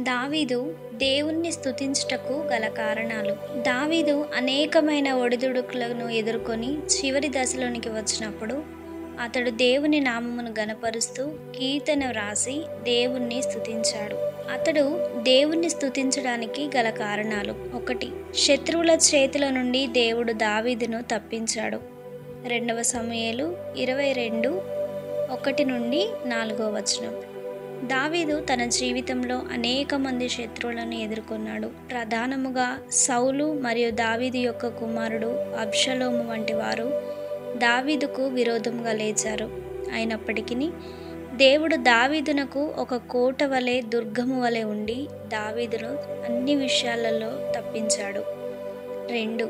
దావీదు దేవుణ్ణి స్తుతించుటకు గల కారణాలు. దావీదు అనేకమైన ఒడిదుడుకులను ఎదుర్కొని చివరి దశలోనికి వచ్చినప్పుడు అతడు దేవుని నామమును గనపరుస్తూ కీర్తన వ్రాసి దేవుణ్ణి స్తుతించాడు. అతడు దేవుణ్ణి స్తుతించడానికి గల కారణాలు: 1. శత్రువుల చేతిలో నుండి దేవుడు దావీదును తప్పించాడు. 2 సమూయేలు 22:1-4 దావీదు తన జీవితంలో అనేక మంది శత్రువులను ఎదుర్కొన్నాడు. ప్రధానముగా సౌలు మరియు దావీదు యొక్క కుమారుడు అబ్షలోము వంటి వారు దావీదుకు విరోధంగా లేచారు. అయినప్పటికీ దేవుడు దావీదునకు ఒక కోట వలె, దుర్గము వలె ఉండి దావీదును అన్ని విషయాలలో తప్పించాడు. 2.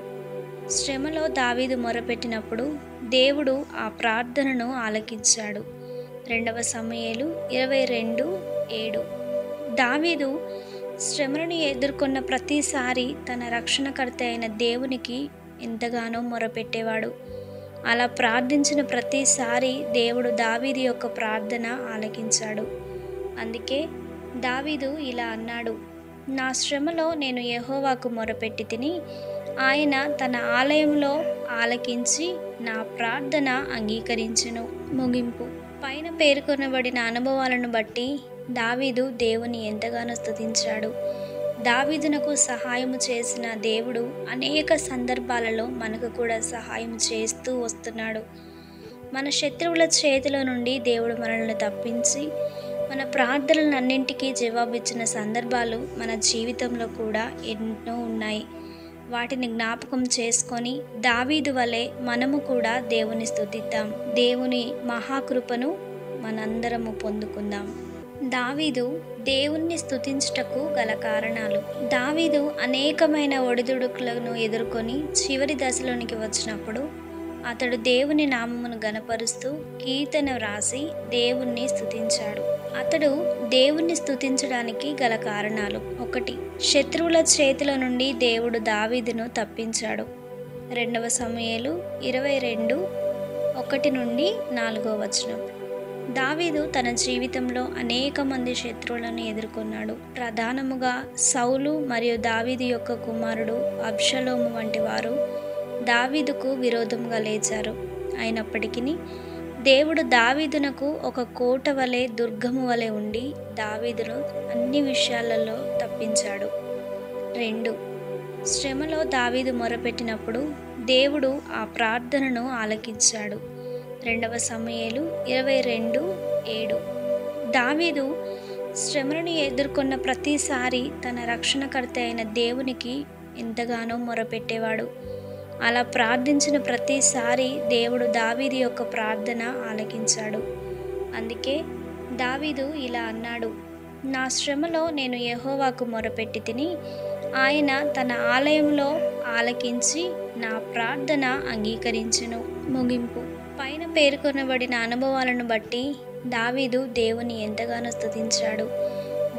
శ్రమలో దావీదు మొరపెట్టినప్పుడు దేవుడు ఆ ప్రార్థనను ఆలకించాడు. 2 సమూయేలు 22:7 దావీదు శ్రమలను ఎదుర్కొన్న ప్రతిసారి తన రక్షణకర్త అయిన దేవునికి ఎంతగానో మొరపెట్టేవాడు. అలా ప్రార్థించిన ప్రతిసారి దేవుడు దావీదు యొక్క ప్రార్థన ఆలకించాడు. అందుకే దావీదు ఇలా అన్నాడు: నా శ్రమలో నేను యెహోవాకు మొరపెట్టి తిని, ఆయన తన ఆలయంలో ఆలకించి నా ప్రార్థన అంగీకరించెను. ముగింపు: పైన పేర్కొనబడిన అనుభవాలను బట్టి దావీదు దేవుని ఎంతగానో స్తుతించాడు. దావీదునకు సహాయము చేసిన దేవుడు అనేక సందర్భాలలో మనకు కూడా సహాయం చేస్తూ వస్తున్నాడు. మన శత్రువుల చేతిలో నుండి దేవుడు మనల్ని తప్పించి మన ప్రార్థనలన్నింటికీ జవాబిచ్చిన సందర్భాలు మన జీవితంలో కూడా ఎన్నో ఉన్నాయి. వాటిని జ్ఞాపకం చేసుకొని దావీదు వలె మనము కూడా దేవుని స్తుతిద్దాం. దేవుని మహాకృపను మనందరము పొందుకుందాం. దావీదు దేవుణ్ణి స్తుతించుటకు గల కారణాలు. దావీదు అనేకమైన ఒడిదుడుకులను ఎదుర్కొని చివరి దశలోనికి వచ్చినప్పుడు అతడు దేవుని నామమును గనపరుస్తూ కీర్తన వ్రాసి దేవుణ్ణి స్తుతించాడు. అతడు దేవుణ్ణి స్తుతించడానికి గల కారణాలు: 1. శత్రువుల చేతిలో నుండి దేవుడు దావీదును తప్పించాడు. 2 సమూయేలు 22:1-4 దావీదు తన జీవితంలో అనేక మంది శత్రువులను ఎదుర్కొన్నాడు. ప్రధానముగా సౌలు మరియు దావీదు యొక్క కుమారుడు అబ్షలోము వంటి వారు దావీదుకు విరోధంగా లేచారు. అయినప్పటికీ దేవుడు దావీదునకు ఒక కోట వలె, దుర్గము వలె ఉండి దావీదును అన్ని విషయాలలో తప్పించాడు. 2. శ్రమలో దావీదు మొరపెట్టినప్పుడు దేవుడు ఆ ప్రార్థనను ఆలకించాడు. 2 సమూయేలు 22:7 దావీదు శ్రమలను ఎదుర్కొన్న ప్రతిసారి తన రక్షణకర్త అయిన దేవునికి ఎంతగానో మొరపెట్టేవాడు. అలా ప్రార్థించిన ప్రతిసారి దేవుడు దావీదు యొక్క ప్రార్థన ఆలకించాడు. అందుకే దావీదు ఇలా అన్నాడు: నా శ్రమలో నేను యెహోవాకు మొరపెట్టి తిని, ఆయన తన ఆలయంలో ఆలకించి నా ప్రార్థన అంగీకరించెను. ముగింపు: పైన పేర్కొనబడిన అనుభవాలను బట్టి దావీదు దేవుని ఎంతగానో స్తుతించాడు.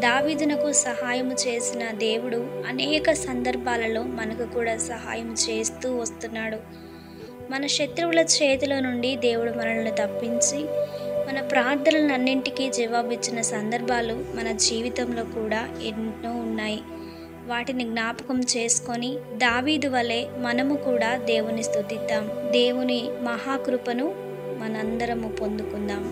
దావీదునకు సహాయము చేసిన దేవుడు అనేక సందర్భాలలో మనకు కూడా సహాయం చేస్తూ వస్తున్నాడు. మన శత్రువుల చేతిలో నుండి దేవుడు మనల్ని తప్పించి మన ప్రార్థనలన్నింటికీ జవాబిచ్చిన సందర్భాలు మన జీవితంలో కూడా ఎన్నో ఉన్నాయి. వాటిని జ్ఞాపకం చేసుకొని దావీదు వలె మనము కూడా దేవుని స్తుతిద్దాం. దేవుని మహాకృపను మనందరము పొందుకుందాం.